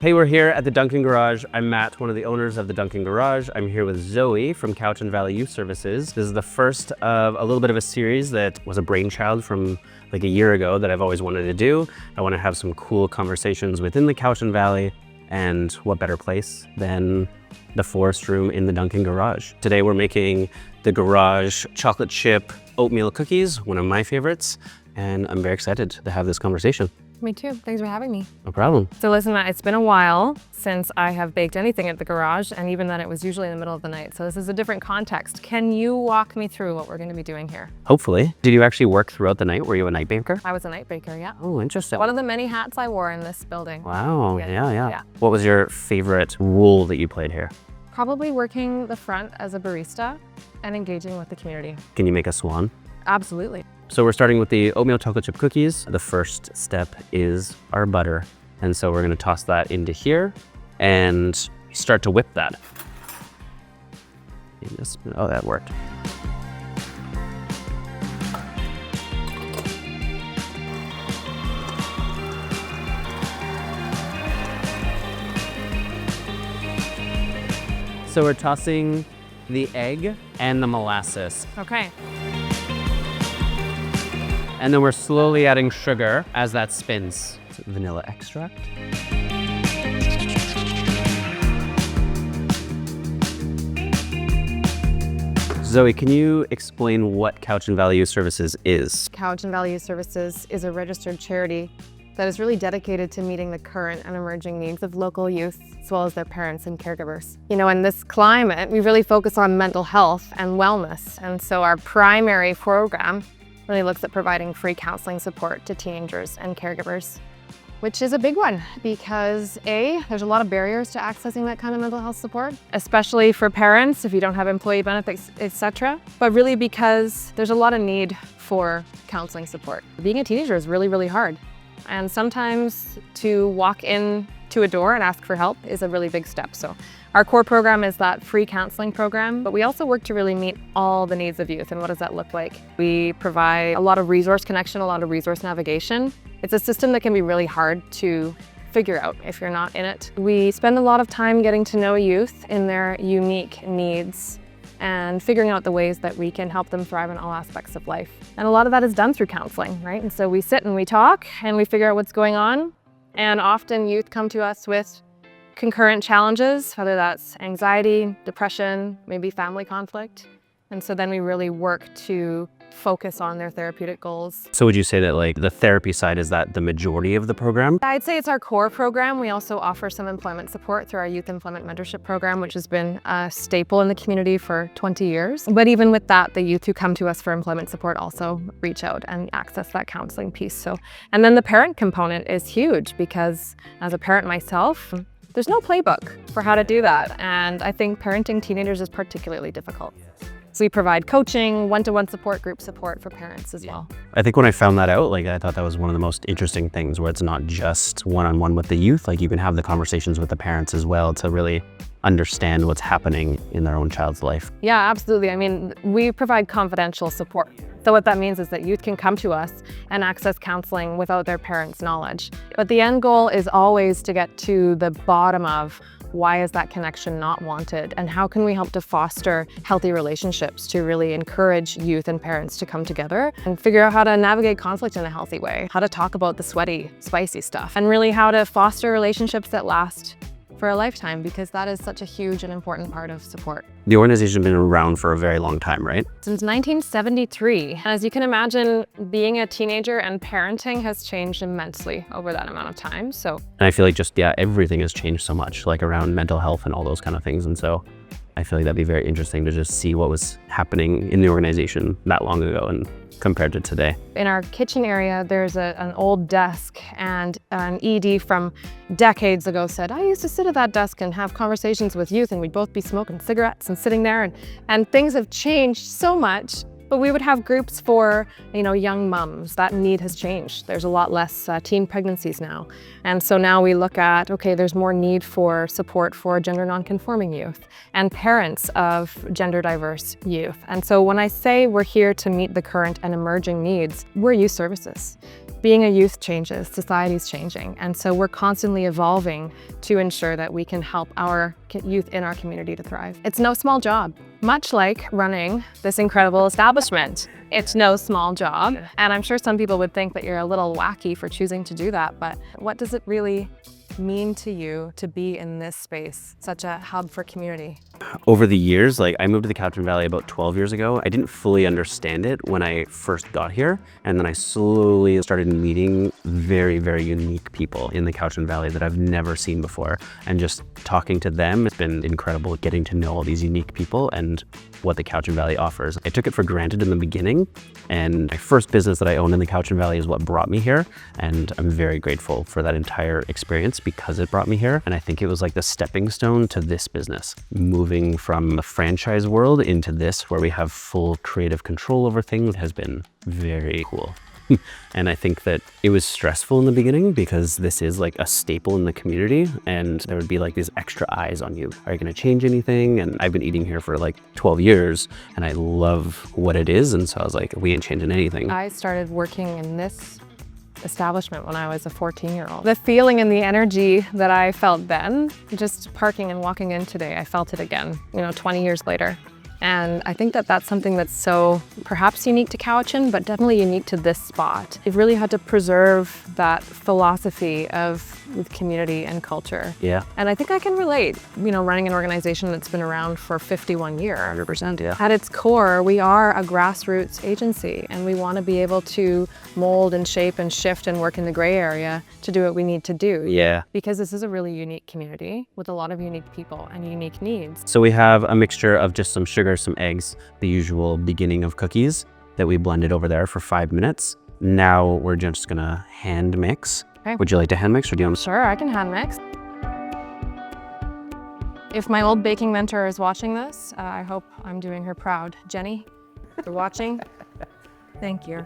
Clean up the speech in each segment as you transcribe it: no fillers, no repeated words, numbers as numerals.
Hey, we're here at the Duncan Garage. I'm Matt, one of the owners of the Duncan Garage. I'm here with Zoe from Cowichan Valley Youth Services. This is the first of a little bit of a series that was a brainchild from like a year ago that I've always wanted to do. I want to have some cool conversations within the Cowichan Valley, and what better place than the forest room in the Duncan Garage. Today we're making the Garage Chocolate Chip Oatmeal Cookies, one of my favorites, and I'm very excited to have this conversation. Me too. Thanks for having me. No problem. So listen, Matt, it's been a while since I have baked anything at the garage, and even then it was usually in the middle of the night. So this is a different context. Can you walk me through what we're going to be doing here? Hopefully. Did you actually work throughout the night? Were you a night baker? I was a night baker, yeah. Oh, interesting. One of the many hats I wore in this building. Wow, yeah. What was your favorite role that you played here? Probably working the front as a barista and engaging with the community. Can you make a swan? Absolutely. So we're starting with the oatmeal chocolate chip cookies. The first step is our butter. And so we're gonna toss that into here and start to whip that. Oh, that worked. So we're tossing the egg and the molasses. Okay. And then we're slowly adding sugar as that spins. Vanilla extract. Zoe, can you explain what Cowichan Valley Youth Services is? Cowichan Valley Youth Services is a registered charity that is really dedicated to meeting the current and emerging needs of local youth, as well as their parents and caregivers. You know, in this climate, we really focus on mental health and wellness. And so our primary program really looks at providing free counseling support to teenagers and caregivers, which is a big one because there's a lot of barriers to accessing that kind of mental health support, especially for parents if you don't have employee benefits, etc. But really because there's a lot of need for counseling support. Being a teenager is really, really hard. And sometimes to walk in to a door and ask for help is a really big step. So our core program is that free counseling program, but we also work to really meet all the needs of youth. And what does that look like? We provide a lot of resource connection, a lot of resource navigation. It's a system that can be really hard to figure out if you're not in it. We spend a lot of time getting to know youth in their unique needs and figuring out the ways that we can help them thrive in all aspects of life. And a lot of that is done through counseling, right? And so we sit and we talk and we figure out what's going on. And often youth come to us with concurrent challenges, whether that's anxiety, depression, maybe family conflict. And so then we really work to focus on their therapeutic goals. So would you say that like the therapy side, is that the majority of the program? I'd say it's our core program. We also offer some employment support through our Youth Employment Mentorship Program, which has been a staple in the community for 20 years. But even with that, the youth who come to us for employment support also reach out and access that counseling piece. And then the parent component is huge because as a parent myself, there's no playbook for how to do that. And I think parenting teenagers is particularly difficult. So we provide coaching, one-to-one support, group support for parents as well. I think when I found that out, I thought that was one of the most interesting things, where it's not just one-on-one with the youth, you can have the conversations with the parents as well to really understand what's happening in their own child's life. Yeah, absolutely. I mean, we provide confidential support. So what that means is that youth can come to us and access counseling without their parents' knowledge. But the end goal is always to get to the bottom of why is that connection not wanted, and how can we help to foster healthy relationships to really encourage youth and parents to come together and figure out how to navigate conflict in a healthy way, how to talk about the sweaty, spicy stuff, and really how to foster relationships that last for a lifetime, because that is such a huge and important part of support. The organization's been around for a very long time, right? Since 1973. As you can imagine, being a teenager and parenting has changed immensely over that amount of time. And I feel like everything has changed so much, around mental health and all those kind of things. And so I feel like that'd be very interesting to just see what was happening in the organization that long ago and compared to today. In our kitchen area, there's an old desk, and an ED from decades ago said, I used to sit at that desk and have conversations with youth, and we'd both be smoking cigarettes and sitting there, and things have changed so much. But we would have groups for, young mums. That need has changed. There's a lot less teen pregnancies now. And so now we look at, okay, there's more need for support for gender nonconforming youth and parents of gender diverse youth. And so when I say we're here to meet the current and emerging needs, we're youth services. Being a youth changes, society's changing, and so we're constantly evolving to ensure that we can help our youth in our community to thrive. It's no small job. Much like running this incredible establishment, it's no small job. And I'm sure some people would think that you're a little wacky for choosing to do that, but what does it really mean to you to be in this space, such a hub for community? Over the years, like I moved to the Cowichan Valley about 12 years ago. I didn't fully understand it when I first got here. And then I slowly started meeting very, very unique people in the Cowichan Valley that I've never seen before. And just talking to them, it's been incredible getting to know all these unique people and what the Cowichan Valley offers. I took it for granted in the beginning, and my first business that I owned in the Cowichan Valley is what brought me here. And I'm very grateful for that entire experience because it brought me here. And I think it was like the stepping stone to this business, moving from the franchise world into this where we have full creative control over things has been very cool. And I think that it was stressful in the beginning because this is like a staple in the community and there would be like these extra eyes on you. Are you going to change anything? And I've been eating here for like 12 years and I love what it is. And so I was like, we ain't changing anything. I started working in this establishment when I was a 14-year-old. The feeling and the energy that I felt then, just parking and walking in today, I felt it again, 20 years later. And I think that that's something that's so perhaps unique to Cowichan, but definitely unique to this spot. They've really had to preserve that philosophy of community and culture. Yeah. And I think I can relate, running an organization that's been around for 51 years. 100%, yeah. At its core, we are a grassroots agency and we want to be able to mold and shape and shift and work in the gray area to do what we need to do. Yeah. Because this is a really unique community with a lot of unique people and unique needs. So we have a mixture of just some sugar, some eggs, the usual beginning of cookies that we blended over there for 5 minutes. Now we're just gonna hand mix. Okay. Would you like to hand mix or do you want to? Sure, I can hand mix. If my old baking mentor is watching this, I hope I'm doing her proud. Jenny, if you're watching, thank you.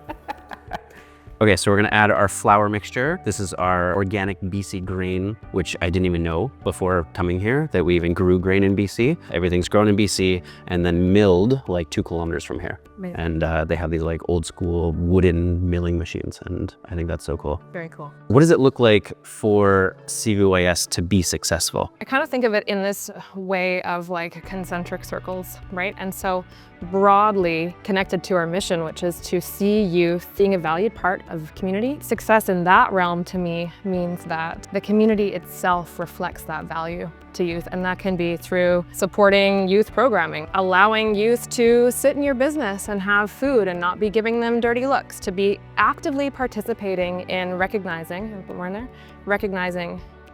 Okay, so we're gonna add our flour mixture. This is our organic BC grain, which I didn't even know before coming here that we even grew grain in BC. Everything's grown in BC and then milled like 2 kilometers from here. Amazing. And they have these like old school wooden milling machines and I think that's so cool. Very cool. What does it look like for CVYS to be successful? I kind of think of it in this way of like concentric circles, right? And so broadly connected to our mission, which is to see youth being a valued part of community. Success in that realm to me means that the community itself reflects that value to youth, and that can be through supporting youth programming, allowing youth to sit in your business and have food and not be giving them dirty looks, to be actively participating in recognizing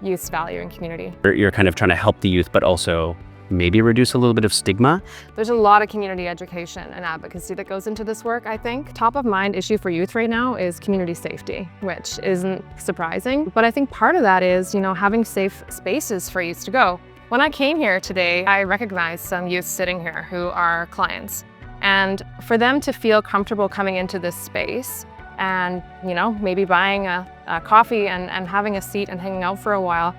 youth's value in community. You're kind of trying to help the youth, but also maybe reduce a little bit of stigma. There's a lot of community education and advocacy that goes into this work, I think. Top of mind issue for youth right now is community safety, which isn't surprising. But I think part of that is, having safe spaces for youth to go. When I came here today, I recognized some youth sitting here who are clients. And for them to feel comfortable coming into this space and, maybe buying a coffee and having a seat and hanging out for a while,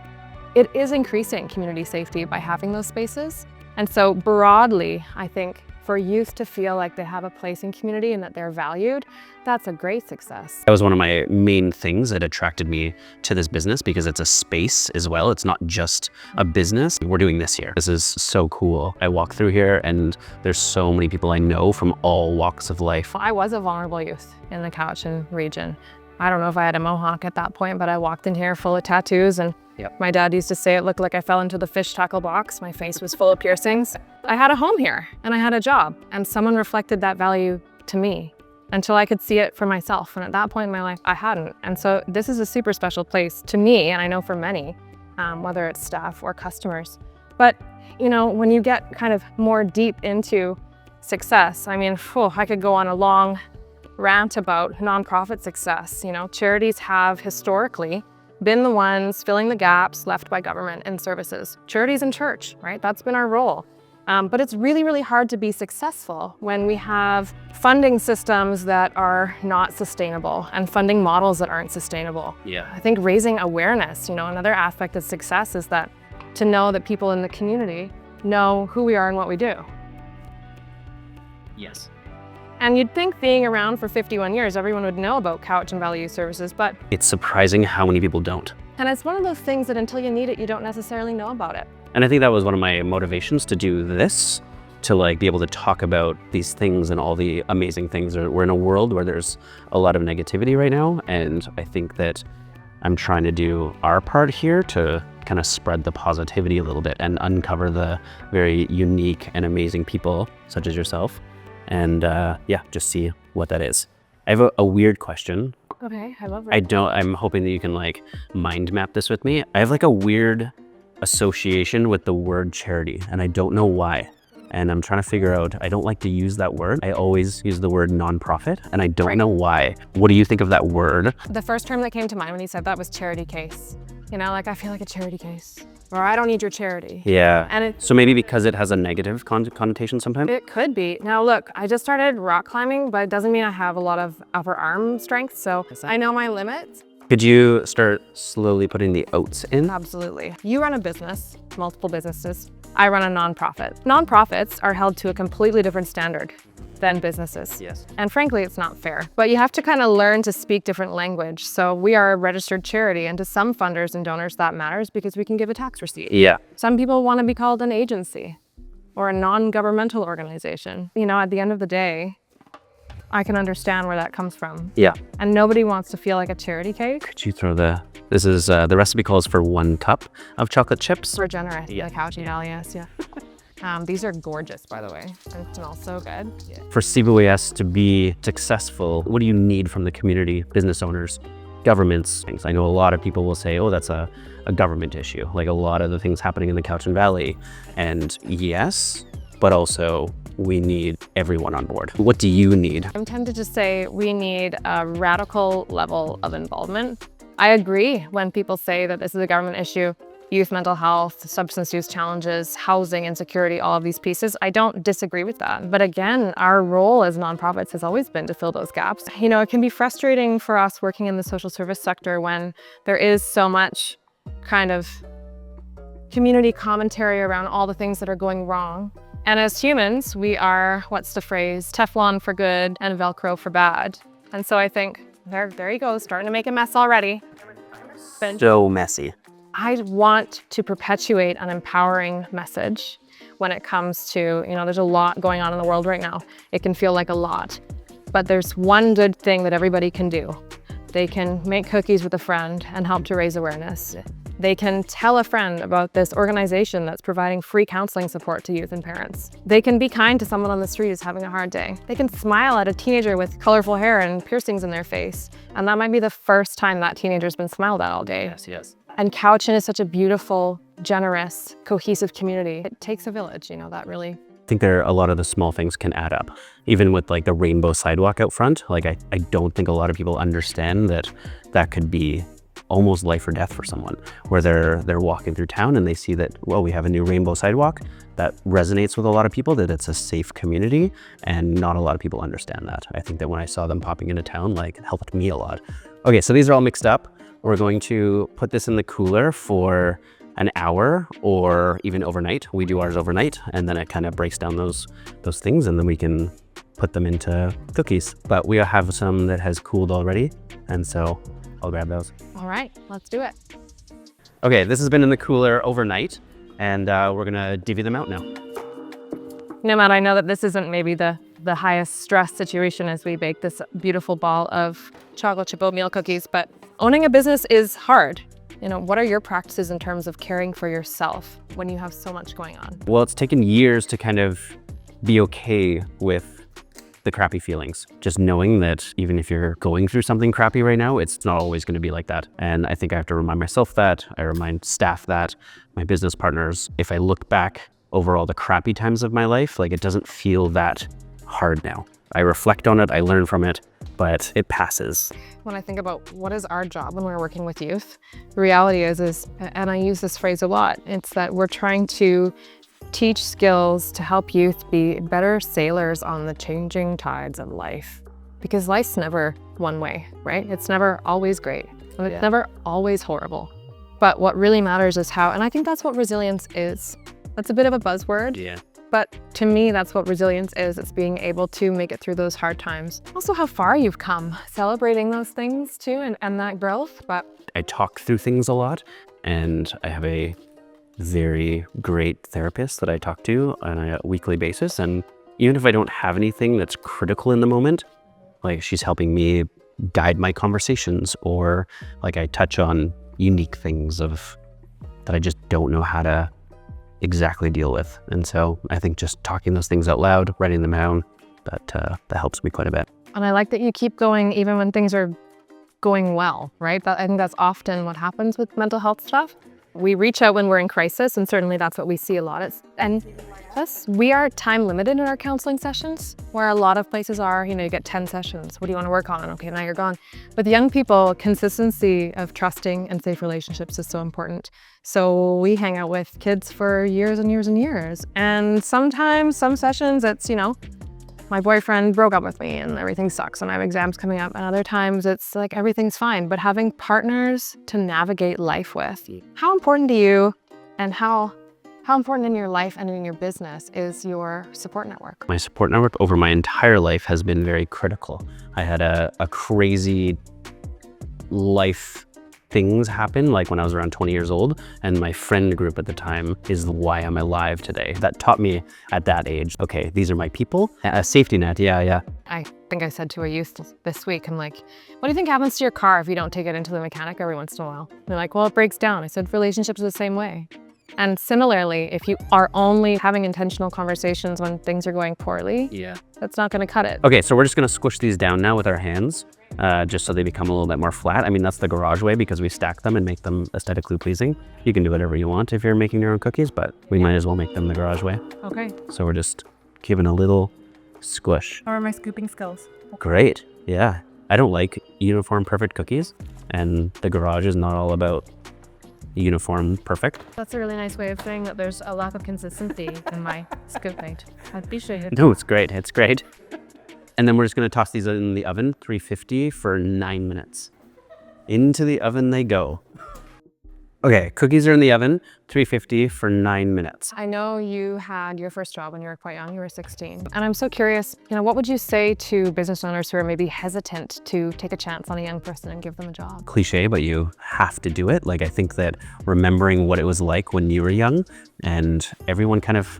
it is increasing community safety by having those spaces. And so broadly, I think for youth to feel like they have a place in community and that they're valued, that's a great success. That was one of my main things that attracted me to this business because it's a space as well. It's not just a business. We're doing this here. This is so cool. I walk through here and there's so many people I know from all walks of life. I was a vulnerable youth in the Cowichan region. I don't know if I had a mohawk at that point, but I walked in here full of tattoos and my dad used to say it looked like I fell into the fish tackle box. My face was full of piercings. I had a home here and I had a job and someone reflected that value to me until I could see it for myself. And at that point in my life, I hadn't. And so this is a super special place to me, and I know for many, whether it's staff or customers. But, when you get kind of more deep into success, I could go on a long rant about nonprofit success. Charities have historically been the ones filling the gaps left by government and services. Charities and church, right? That's been our role. But it's really, really hard to be successful when we have funding systems that are not sustainable and funding models that aren't sustainable. Yeah. I think raising awareness, another aspect of success is that to know that people in the community know who we are and what we do. Yes. And you'd think being around for 51 years, everyone would know about Cowichan Valley Youth Services, but It's surprising how many people don't. and it's one of those things that until you need it, you don't necessarily know about it. And I think that was one of my motivations to do this, to like be able to talk about these things and all the amazing things. We're in a world where there's a lot of negativity right now, and I think that I'm trying to do our part here to kind of spread the positivity a little bit and uncover the very unique and amazing people such as yourself. And yeah, just see what that is. I have a weird question. Okay, I love it. I'm hoping that you can like mind map this with me. I have like a weird association with the word charity, and I don't know why. And I'm trying to figure out, I don't like to use that word. I always use the word nonprofit, and I don't know why. What do you think of that word? The first term that came to mind when you said that was charity case. You know, like I feel like a charity case, or I don't need your charity. Yeah. And So maybe because it has a negative connotation sometimes? it could be. Now look, I just started rock climbing, but it doesn't mean I have a lot of upper arm strength, so I know my limits. Could you start slowly putting the oats in? Absolutely. You run a business, multiple businesses. I run a nonprofit. Nonprofits are held to a completely different standard than businesses. Yes. And frankly, it's not fair. But you have to kind of learn to speak different language. So we are a registered charity, and to some funders and donors that matters because we can give a tax receipt. Yeah. Some people want to be called an agency or a non-governmental organization. You know, at the end of the day, I can understand where that comes from. Yeah. And nobody wants to feel like a charity cake. Could you throw this is, the recipe calls for 1 cup of chocolate chips. We're generous. Yeah. Like Cowichan Valley, yes, yeah. These are gorgeous, by the way, and smell so good. For CVYS to be successful, what do you need from the community, business owners, governments? I know a lot of people will say, oh, that's a government issue, like a lot of the things happening in the Cowichan Valley. And yes, but also we need everyone on board. What do you need? I'm tempted to say we need a radical level of involvement. I agree when people say that this is a government issue. Youth mental health, substance use challenges, housing insecurity, all of these pieces. I don't disagree with that. But again, our role as nonprofits has always been to fill those gaps. You know, it can be frustrating for us working in the social service sector when there is so much kind of community commentary around all the things that are going wrong. And as humans, we are, what's the phrase, Teflon for good and Velcro for bad. And so I think, there you go, starting to make a mess already. So messy. I want to perpetuate an empowering message when it comes to, you know, there's a lot going on in the world right now. It can feel like a lot, but there's one good thing that everybody can do. They can make cookies with a friend and help to raise awareness. They can tell a friend about this organization that's providing free counseling support to youth and parents. They can be kind to someone on the street who's having a hard day. They can smile at a teenager with colorful hair and piercings in their face. And that might be the first time that teenager's been smiled at all day. Yes, yes. And Cowichan is such a beautiful, generous, cohesive community. It takes a village, you know, that really. I think a lot of the small things can add up. Even with like the rainbow sidewalk out front, like I don't think a lot of people understand that could be almost life or death for someone, where they're walking through town and they see that, well, we have a new rainbow sidewalk. That resonates with a lot of people, that it's a safe community, and not a lot of people understand that. I think that when I saw them popping into town, like, it helped me a lot. Okay, so these are all mixed up. We're going to put this in the cooler for an hour or even overnight. We do ours overnight, and then it kind of breaks down those things, and then we can put them into cookies. But we have some that has cooled already, and so I'll grab those. All right, let's do it. Okay, this has been in the cooler overnight, and we're gonna divvy them out now. You know, Matt, I know that this isn't maybe the highest stress situation as we bake this beautiful ball of chocolate chip oatmeal cookies, but owning a business is hard. You know, what are your practices in terms of caring for yourself when you have so much going on? Well, it's taken years to kind of be okay with the crappy feelings. Just knowing that even if you're going through something crappy right now, it's not always going to be like that. And I think I have to remind myself that, I remind staff that, my business partners. If I look back over all the crappy times of my life, like, it doesn't feel that hard now. I reflect on it, I learn from it, but it passes. When I think about what is our job when we're working with youth, the reality is, and I use this phrase a lot, it's that we're trying to teach skills to help youth be better sailors on the changing tides of life. Because life's never one way, right? It's never always great. It's never always horrible. But what really matters is how, and I think that's what resilience is. That's a bit of a buzzword. Yeah. But to me, that's what resilience is. It's being able to make it through those hard times. Also how far you've come, celebrating those things too, and that growth. But I talk through things a lot, and I have a very great therapist that I talk to on a weekly basis. And even if I don't have anything that's critical in the moment, like she's helping me guide my conversations, or like I touch on unique things that I just don't know how to exactly deal with. And so I think just talking those things out loud, writing them down, that helps me quite a bit. And I like that you keep going even when things are going well, right? I think that's often what happens with mental health stuff. We reach out when we're in crisis, and certainly that's what we see a lot. And plus, we are time limited in our counseling sessions, where a lot of places are, you get 10 sessions. What do you want to work on? Okay, now you're gone. With young people, consistency of trusting and safe relationships is so important. So we hang out with kids for years and years and years. And sometimes, some sessions, it's, my boyfriend broke up with me and everything sucks and I have exams coming up. And other times it's like everything's fine. But having partners to navigate life with, how important to you, and how important in your life and in your business is your support network? My support network over my entire life has been very critical. I had a crazy life things happen, like when I was around 20 years old, and my friend group at the time is why I'm alive today. That taught me at that age, okay, these are my people. A safety net, yeah. I think I said to a youth this week, I'm like, what do you think happens to your car if you don't take it into the mechanic every once in a while? They're like, well, it breaks down. I said, relationships are the same way. And similarly, if you are only having intentional conversations when things are going poorly, that's not going to cut it. Okay, so we're just going to squish these down now with our hands, just so they become a little bit more flat. I mean, that's the garage way because we stack them and make them aesthetically pleasing. You can do whatever you want if you're making your own cookies, but we might as well make them the garage way. Okay. So we're just giving a little squish. How are my scooping skills? Great, yeah. I don't like uniform perfect cookies, and the garage is not all about uniform perfect. That's a really nice way of saying that there's a lack of consistency in my scoop mate. I appreciate it. No, it's great. It's great. And then we're just going to toss these in the oven, 350 for 9 minutes. Into the oven they go. Okay, cookies are in the oven, 350 for 9 minutes. I know you had your first job when you were quite young, you were 16. And I'm so curious, what would you say to business owners who are maybe hesitant to take a chance on a young person and give them a job? Cliche, but you have to do it. Like, I think that remembering what it was like when you were young, and everyone kind of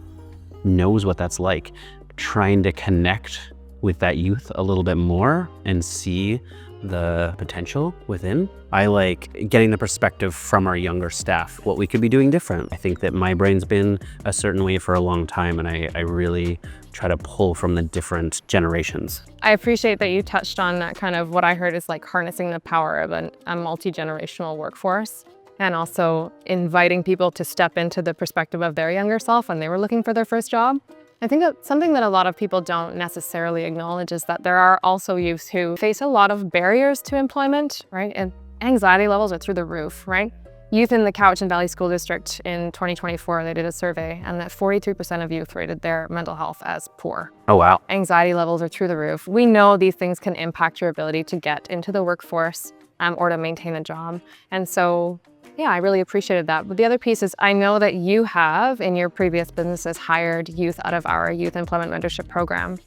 knows what that's like, trying to connect with that youth a little bit more and see the potential within. I like getting the perspective from our younger staff, what we could be doing different. I think that my brain's been a certain way for a long time, and I really try to pull from the different generations. I appreciate that you touched on that kind of what I heard is like harnessing the power of a multi-generational workforce, and also inviting people to step into the perspective of their younger self when they were looking for their first job. I think that something that a lot of people don't necessarily acknowledge is that there are also youths who face a lot of barriers to employment, right? And anxiety levels are through the roof, right? Youth in the Cowichan Valley School District in 2024, they did a survey, and that 43% of youth rated their mental health as poor. Oh, wow. Anxiety levels are through the roof. We know these things can impact your ability to get into the workforce or to maintain a job. And so, yeah, I really appreciated that. But the other piece is I know that you have, in your previous businesses, hired youth out of our Youth Employment Mentorship Program.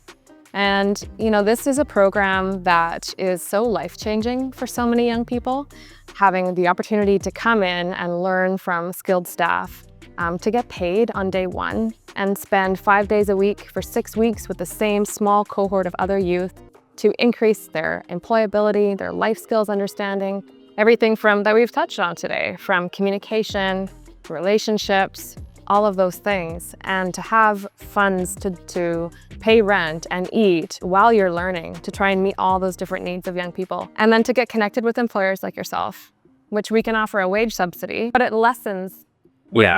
And, this is a program that is so life-changing for so many young people. Having the opportunity to come in and learn from skilled staff, to get paid on day one and spend 5 days a week for 6 weeks with the same small cohort of other youth to increase their employability, their life skills understanding, everything from that we've touched on today, from communication, relationships, all of those things. And to have funds to pay rent and eat while you're learning, to try and meet all those different needs of young people. And then to get connected with employers like yourself, which we can offer a wage subsidy, but it lessens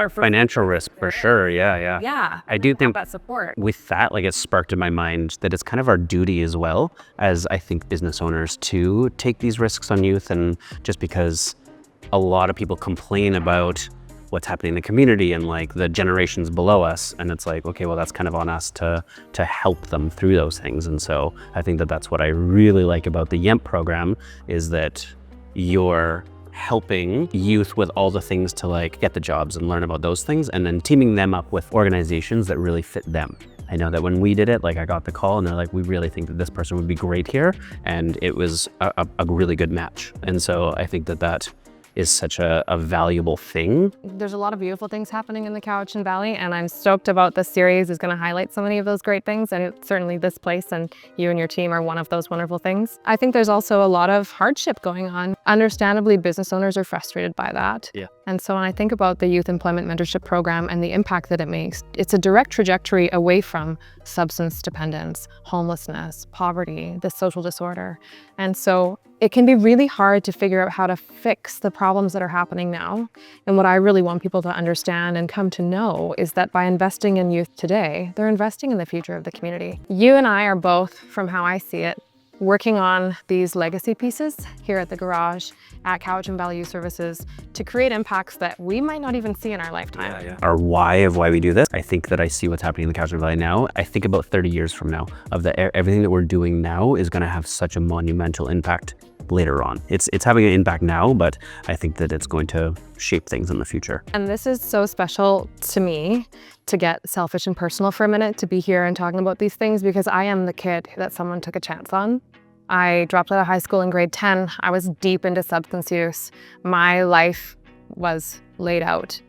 financial risk for sure. Yeah. Yeah. I do think that support. With that, like, it sparked in my mind that it's kind of our duty as well as I think business owners to take these risks on youth. And just because a lot of people complain about what's happening in the community and like the generations below us, and it's like, okay, well, that's kind of on us to help them through those things. And so I think that that's what I really like about the YEMP program is that you're helping youth with all the things to like get the jobs and learn about those things, and then teaming them up with organizations that really fit them. I know that when we did it, like I got the call and they're like, we really think that this person would be great here. And it was a really good match. And so I think that that is such a valuable thing. There's a lot of beautiful things happening in the Cowichan Valley, and I'm stoked about this series is going to highlight so many of those great things, and certainly this place and you and your team are one of those wonderful things. I think there's also a lot of hardship going on. Understandably, business owners are frustrated by that. Yeah. And so when I think about the Youth Employment Mentorship Program and the impact that it makes, it's a direct trajectory away from substance dependence, homelessness, poverty, this social disorder. And so it can be really hard to figure out how to fix the problems that are happening now. And what I really want people to understand and come to know is that by investing in youth today, they're investing in the future of the community. You and I are both, from how I see it, working on these legacy pieces here at the garage at Cowichan Valley Youth Services to create impacts that we might not even see in our lifetime. Our why of why we do this, I think that I see what's happening in the Cowichan Valley now. I think about 30 years from now of everything that we're doing now is going to have such a monumental impact later on. It's having an impact now, but I think that it's going to shape things in the future. And this is so special to me to get selfish and personal for a minute, to be here and talking about these things, because I am the kid that someone took a chance on. I dropped out of high school in grade 10. I was deep into substance use. My life was laid out.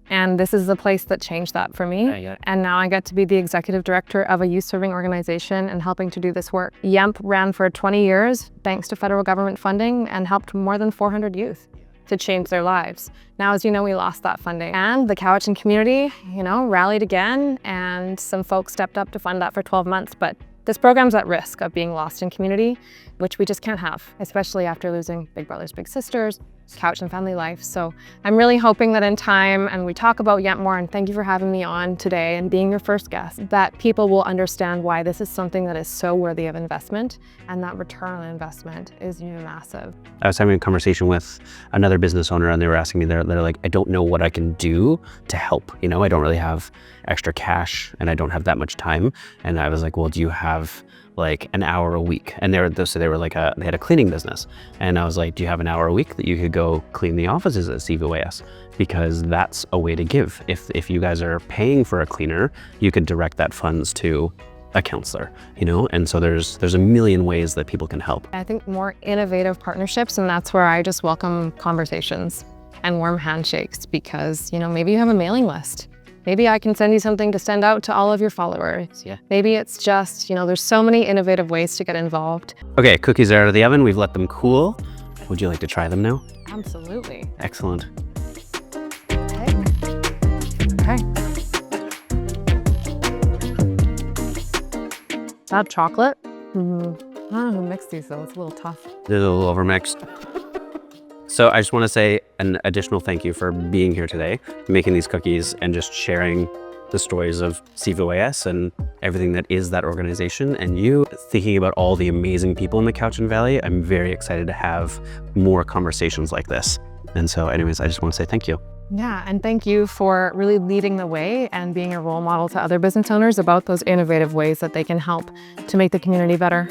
And this is the place that changed that for me. Yeah. And now I get to be the executive director of a youth serving organization and helping to do this work. YEMP ran for 20 years, thanks to federal government funding, and helped more than 400 youth to change their lives. Now, as you know, we lost that funding. And the Cowichan community, rallied again, and some folks stepped up to fund that for 12 months. But this program's at risk of being lost in community, which we just can't have, especially after losing big brothers, big sisters, Cowichan family life. So I'm really hoping that in time, and we talk about YEMP more, and thank you for having me on today and being your first guest, that people will understand why this is something that is so worthy of investment, and that return on investment is massive. I was having a conversation with another business owner, and they were asking me, they're like, I don't know what I can do to help. I don't really have extra cash and I don't have that much time. And I was like, well, do you have like an hour a week? And they were like, they had a cleaning business. And I was like, do you have an hour a week that you could go clean the offices at CVYS? Because that's a way to give. If you guys are paying for a cleaner, you could direct that funds to a counselor, and so there's a million ways that people can help. I think more innovative partnerships, and that's where I just welcome conversations and warm handshakes, because maybe you have a mailing list. Maybe I can send you something to send out to all of your followers. Yeah. Maybe it's just, there's so many innovative ways to get involved. Okay, cookies are out of the oven. We've let them cool. Would you like to try them now? Absolutely. Excellent. Okay. That chocolate? I don't know who mixed these though, it's a little tough. They're a little overmixed. So I just want to say an additional thank you for being here today, making these cookies and just sharing the stories of CVYS and everything that is that organization, and you thinking about all the amazing people in the Cowichan Valley. I'm very excited to have more conversations like this. And so anyways, I just want to say thank you. Yeah, and thank you for really leading the way and being a role model to other business owners about those innovative ways that they can help to make the community better.